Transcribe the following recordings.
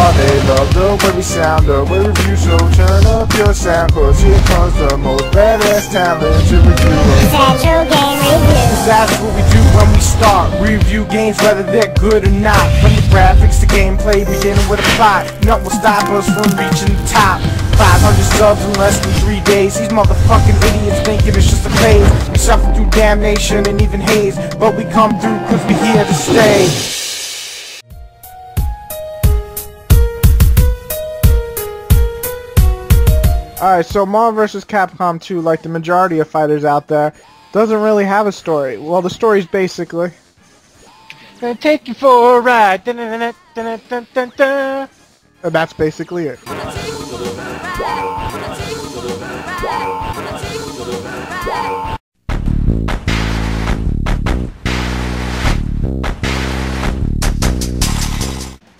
They love the way we sound, the way we review, so turn up your sound, cause here comes the most badass talent to review Central Game Review. That's what we do when we start. Review games whether they're good or not. From the graphics to gameplay, beginning with a plot. Nothing will stop us from reaching the top. 500 subs in less than 3 days. These motherfucking idiots thinking it's just a phase. We suffer through damnation and even haze, but we come through cause we here to stay. Alright, so Marvel vs. Capcom 2, like the majority of fighters out there, doesn't really have a story. Well, the story's basically... Gonna take you for a ride. Dun, dun, dun, dun, dun, dun, dun. And that's basically it.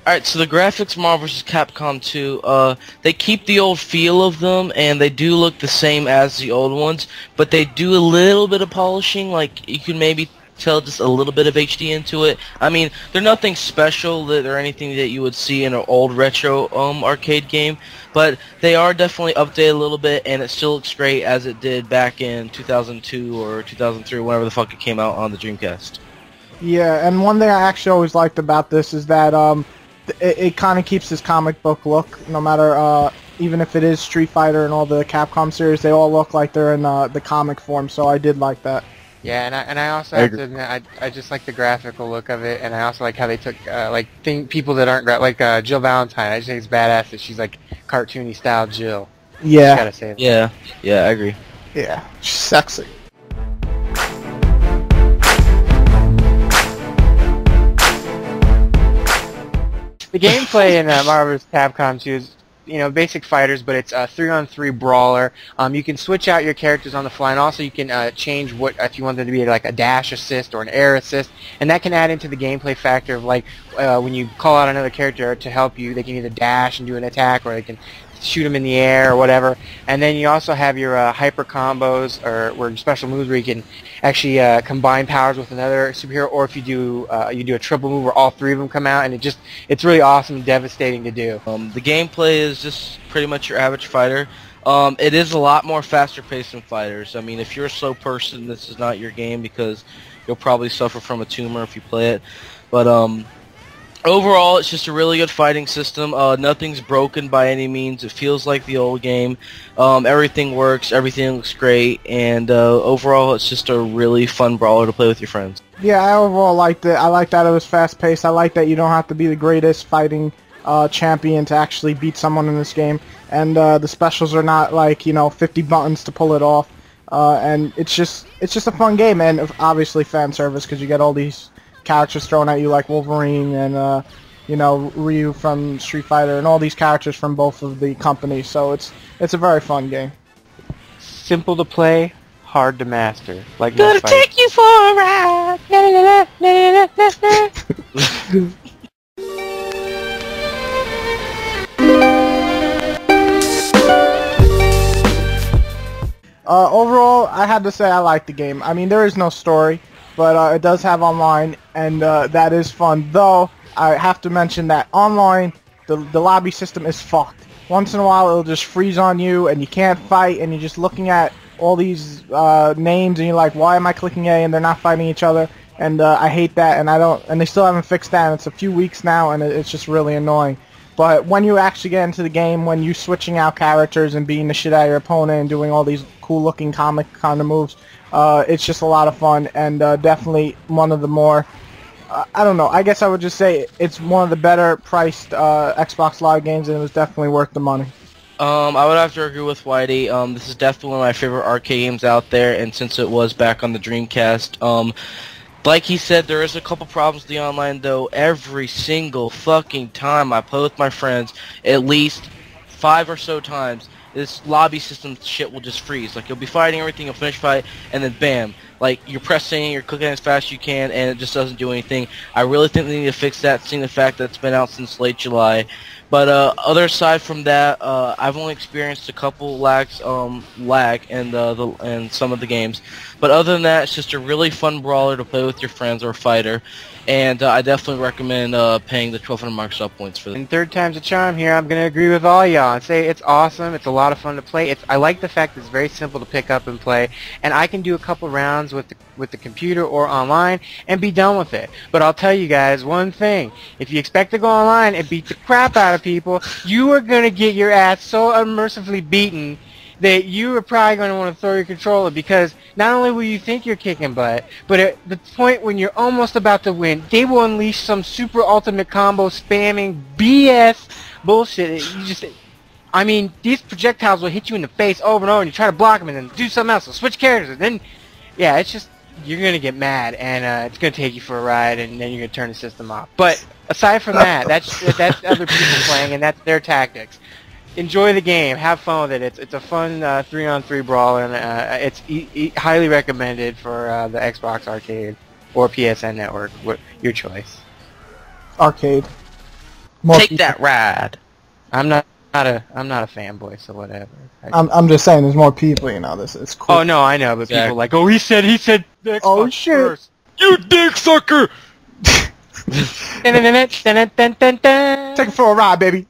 Alright, so the graphics Marvel vs. Capcom 2, they keep the old feel of them, and they do look the same as the old ones, but they do a little bit of polishing, like, you can maybe tell just a little bit of HD into it. I mean, they're nothing special or anything that you would see in an old retro arcade game, but they are definitely updated a little bit, and it still looks great as it did back in 2002 or 2003, whenever the fuck it came out on the Dreamcast. Yeah, and one thing I actually always liked about this is that, it kind of keeps this comic book look, no matter, even if it is Street Fighter and all the Capcom series, they all look like they're in the comic form, so I did like that. Yeah, and I also have to admit, I just like the graphical look of it, and I also like how they took, people that aren't, like, Jill Valentine. I just think it's badass that she's, like, cartoony style Jill. Yeah. Just gotta say that. Yeah, I agree. Yeah, she's sexy. The gameplay in Marvel vs. Capcom 2 is, basic fighters, but it's a 3-on-3 brawler. You can switch out your characters on the fly, and also you can change what if you want them to be like a dash assist or an air assist, and that can add into the gameplay factor of like when you call out another character to help you, they can either dash and do an attack, or they can shoot them in the air or whatever. And then you also have your hyper combos or special moves where you can actually combine powers with another superhero, or if you do a triple move where all three of them come out, and it's really awesome and devastating to do. The gameplay is just pretty much your average fighter. It is a lot more faster paced than fighters. I mean, if you're a slow person, this is not your game because you'll probably suffer from a tumor if you play it. But overall, it's just a really good fighting system. Nothing's broken by any means. It feels like the old game. Everything works. Everything looks great. And overall, it's just a really fun brawler to play with your friends. Yeah, I overall liked it. I like that it was fast-paced. I like that you don't have to be the greatest fighting champion to actually beat someone in this game. And the specials are not like, 50 buttons to pull it off. And it's just a fun game. And obviously fan service because you get all these characters thrown at you like Wolverine and Ryu from Street Fighter and all these characters from both of the companies, so it's a very fun game. Simple to play, hard to master. Like Gonna take you for a ride. Overall, I had to say I like the game. I mean, there is no story, but it does have online, and that is fun. Though, I have to mention that online, the lobby system is fucked. Once in a while, it'll just freeze on you, and you can't fight, and you're just looking at all these names, and you're like, why am I clicking A, and they're not fighting each other? And I hate that, and they still haven't fixed that, and it's a few weeks now, and it's just really annoying. But when you actually get into the game, when you're switching out characters and beating the shit out of your opponent and doing all these cool-looking comic kind of moves, it's just a lot of fun, and definitely one of the more, I don't know, I guess I would just say it's one of the better priced Xbox Live games, and it was definitely worth the money. I would have to agree with Whitey. This is definitely one of my favorite arcade games out there, and since it was back on the Dreamcast, like he said, there is a couple problems with the online, though. Every single fucking time I play with my friends, at least 5 or so times, this lobby system shit will just freeze. Like, you'll be fighting everything, you'll finish fight, and then bam, like you're pressing, you're clicking as fast as you can, and it just doesn't do anything. I really think they need to fix that, seeing the fact that it's been out since late July. But other aside from that, I've only experienced a couple lag in some of the games. But other than that, it's just a really fun brawler to play with your friends or fighter. And I definitely recommend paying the 1,200 Microsoft points for this. And third time's a charm here. I'm going to agree with all y'all and say it's awesome. It's a lot of fun to play. I like the fact that it's very simple to pick up and play, and I can do a couple rounds with the computer or online and be done with it. But I'll tell you guys one thing. If you expect to go online and beat the crap out of people, you are going to get your ass so unmercifully beaten that you are probably going to want to throw your controller, because not only will you think you're kicking butt, but at the point when you're almost about to win, they will unleash some super ultimate combo spamming BS bullshit. I mean, these projectiles will hit you in the face over and over, and you try to block them and then do something else, so switch characters, and then, yeah, it's just, you're going to get mad, and it's going to take you for a ride, and then you're going to turn the system off. But aside from that, that's other people playing, and that's their tactics. Enjoy the game. Have fun with it. It's a fun 3-on-3 brawl, and it's highly recommended for the Xbox Arcade or PSN Network. Your choice. Arcade. Take that ride. I'm not a fanboy, so whatever. I'm just saying, there's more people. You know, this is cool. Oh no, I know, but people are like, oh, he said the Xbox Oh shit! first. You dick sucker! Take it for a ride, baby.